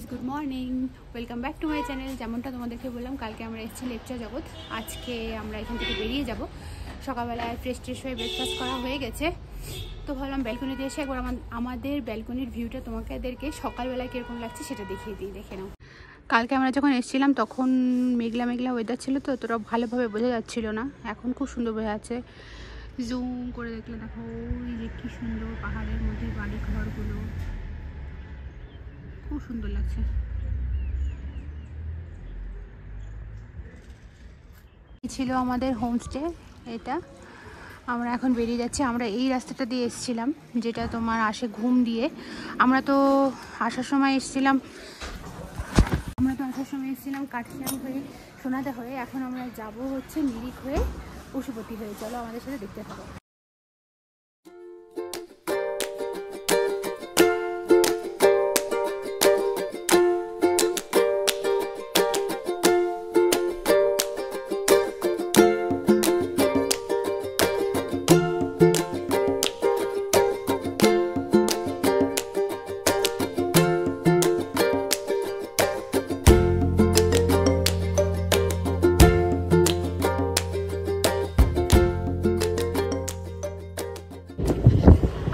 Guys, good morning, welcome back to my channel. যেমনটা তোমাদেরকে বললাম, কালকে আমরা এসেছি লেপচা জগৎ। আজকে আমরা এখান থেকে বেরিয়ে যাব। সকালবেলায় ফ্রেশ হয়ে ব্রেকফাস্ট করা হয়ে গেছে, তো ভাবলাম ব্যালকনিতে এসে একবার আমাদের ব্যালকনির ভিউটা তোমাদেরকে সকালবেলায় কীরকম লাগছে সেটা দেখিয়ে দিই, দেখে নাও। কালকে আমরা যখন এসেছিলাম তখন মেঘলা ওয়েদার ছিল, তো অতটা ভালোভাবে বোঝা যাচ্ছিল না। এখন খুব সুন্দর বোঝা যাচ্ছে। জুম করে দেখলে দেখো, ওই যে কী সুন্দর পাহাড়ের মধ্যে বাড়ি ঘরগুলো, খুব সুন্দর লাগছে। ছিল আমাদের হোমস্টে, এটা আমরা এখন বেরিয়ে যাচ্ছি। আমরা এই রাস্তাটা দিয়ে এসেছিলাম, যেটা তোমার আসে ঘুম দিয়ে। আমরা তো আসার সময় এসেছিলাম কাঠগ্রাম হয়ে, সোনাদা হয়ে। এখন আমরা যাব হচ্ছে মিরিক হয়ে, পশুপতি হয়ে। চলো আমাদের সাথে দেখতে থাকো।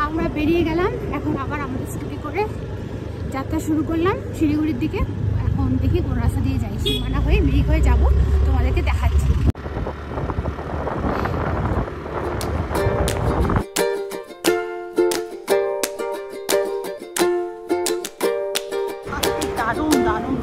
আমরা বেরিয়ে গেলাম, এখন আবার আমাদের স্কুটি করে যাত্রা শুরু করলাম শিলিগুড়ির দিকে। এখন দেখি কোন রাস্তা দিয়ে যাই। সীমানা হয়ে মিরিক হয়ে যাব, তোমাদেরকে দেখাচ্ছি। দারুণ দারুণ।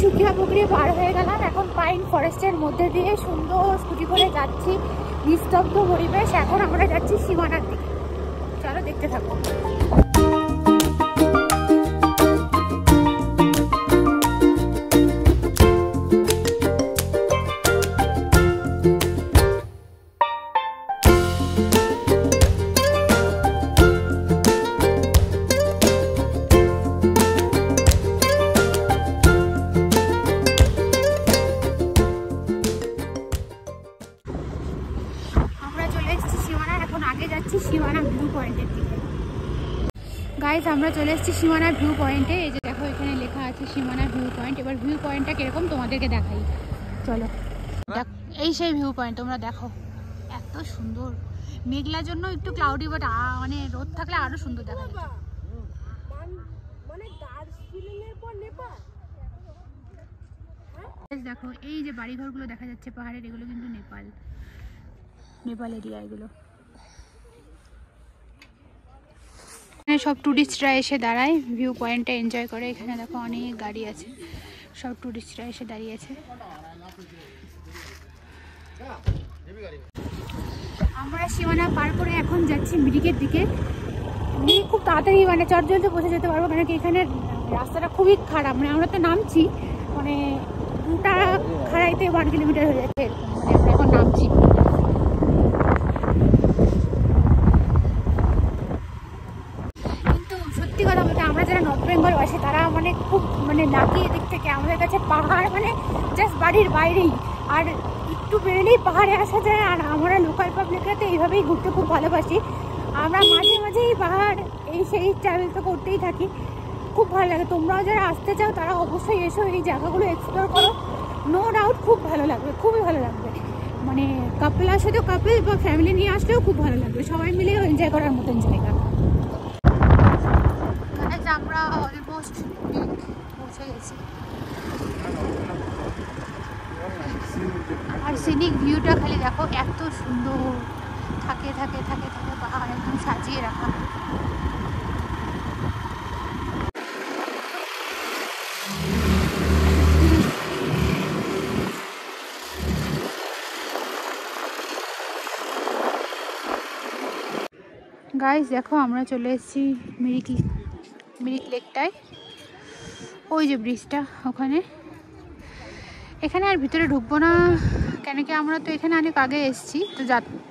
সুখিয়া পুকুরে পার হয়ে গেলাম। এখন পাইন ফরেস্টের মধ্যে দিয়ে সুন্দর স্কুটি করে যাচ্ছি, নিস্তব্ধ পরিবেশ। এখন আমরা যাচ্ছি সীমানার দিকে, চলো দেখতে থাকো। সীমানা ভিউ পয়েন্টের দিকে। গাইজ, আমরা চলে এসেছি সীমানা ভিউ পয়েন্টে। এই যে দেখো, এখানে লেখা আছে সীমানা ভিউ পয়েন্ট। এবার ভিউ পয়েন্টটা কিরকম তোমাদেরকে দেখাই, চলো। এই সেই ভিউ পয়েন্ট, তোমরা দেখো, এত সুন্দর। মেঘলার জন্য একটু ক্লাউডি, বাট মানে রোদ থাকলে আরো সুন্দর দেখা যেত। দেখো, এই যে বাড়িঘরগুলো দেখা যাচ্ছে পাহাড়ের, এগুলো কিন্তু নেপাল এরিয়া। এগুলো সব টুরিস্টরা এসে দাঁড়ায়, ভিউ পয়েন্টে এনজয় করে। এখানে দেখো অনেক গাড়ি আছে, সব টুরিস্টরা এসে দাঁড়িয়েছে। আমরা সীমানা পার করে এখন যাচ্ছি মিরিকের দিকে। খুব তাড়াতাড়ি মানে চটজলদি পৌঁছে যেতে পারবো, কারণ কি এখানে রাস্তাটা খুবই খারাপ। মানে আমরা তো নামছি, মানে 2টা খাড়াইতে 1 কিলোমিটার হয়ে যাচ্ছে এরকম। মানে আমরা এখন নামছি। সত্যি কথা বলতে, আমরা যারা নর্থ বেঙ্গল বাসি তারা মানে খুব মানে লাকি এদিক থেকে। আমাদের কাছে পাহাড় মানে জাস্ট বাড়ির বাইরেই, আর একটু বেরোলেই পাহাড়ে আসা যায়। আর আমরা লোকাল পাবলিকরা তো এইভাবেই ঘুরতে খুব ভালোবাসি। আমরা মাঝে মাঝেই পাহাড় সেই ট্রাভেল তো করতেই থাকি, খুব ভালো লাগে। তোমরাও যারা আসতে চাও তারা অবশ্যই এসো, এই জায়গাগুলো এক্সপ্লোর করো। নো ডাউট খুব ভালো লাগবে, খুবই ভালো লাগবে। মানে কাপল আসে তো কাপল, বা ফ্যামিলি নিয়ে আসলেও খুব ভালো লাগবে। সবাই মিলেও এনজয় করার মতন জায়গা। আমরা অলমোস্ট পৌঁছে গেছি। আর সিনিক ভিউটা খালি দেখো, এত সুন্দর। থাকে পাহাড় একদম সাজিয়ে রাখা। গাইস দেখো আমরা চলে এসেছি মিরিক লেকটায়। ওই যে ব্রিজটা ওখানে, এখানে আর ভিতরে ঢুকবো না কেন কি আমরা তো এখানে অনেক আগে এসেছি, তো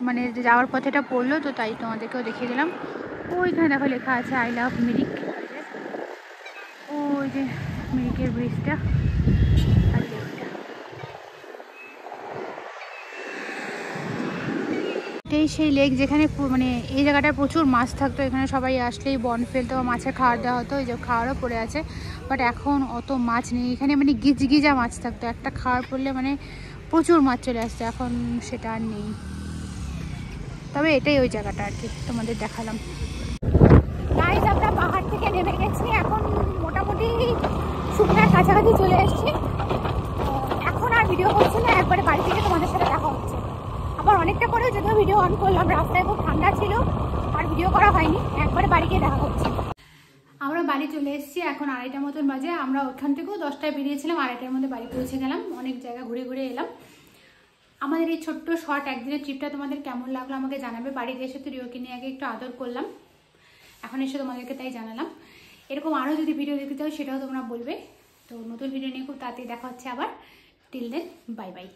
মানে যাওয়ার পথে এটা পড়লো, তো তাই তোমাদেরকেও দেখিয়ে দিলাম। ওইখানে দেখো লেখা আছে আই লাভ মিরিক। ওই যে মিরিকের ব্রিজটা আর লেকটা, এটাই সেই লেক যেখানে মানে এই জায়গাটায় প্রচুর মাছ থাকতো। এখানে সবাই আসলেই বন ফেলতো বা মাছের খাবার দেওয়া হতো। এই যে খাওয়ারও পড়ে আছে, বাট এখন অত মাছ নেই এখানে, মানে গিজগিজা মাছ থাকতো। একটা খাওয়ার পড়লে মানে প্রচুর মাছ চলে আসছে, এখন সেটা আর নেই। তবে এটাই ওই জায়গাটা আর কি তোমাদের দেখালাম। গাইস আমরা পাহাড় থেকে নেমে গেছি, এখন মোটামুটি শুকনার কাছাকাছি চলে এসেছি। এখন আর ভিডিও করছি না, একবারে বাড়ি থেকে তোমাদের সাথে দেখা হচ্ছে। আবার অনেকটা পরেও যদিও ভিডিও অন করলাম, রাস্তায় খুব ঠান্ডা ছিল আর ভিডিও করা হয়নি, একবারে বাড়ি গিয়ে দেখা হচ্ছে। আমরা বাড়ি চলে এসেছি, এখন 2:30 মতন বাজে। আমরা ওখান থেকেও 10টায় বেরিয়েছিলাম, 2:30-এর মধ্যে বাড়ি পৌঁছে গেলাম। অনেক জায়গা ঘুরে ঘুরে এলাম। আমাদের এই ছোট্ট শর্ট একদিনের ট্রিপটা তোমাদের কেমন লাগলো আমাকে জানাবে। বাড়িতে এসে তো রিওকে নিয়ে আগে একটু আদর করলাম, এখন এসে তোমাদেরকে তাই জানালাম। এরকম আরও যদি ভিডিও দেখতে চাও সেটাও তোমরা বলবে। তো নতুন ভিডিও নিয়ে খুব তাড়াতাড়ি দেখা হচ্ছে আবার। Till then bye by.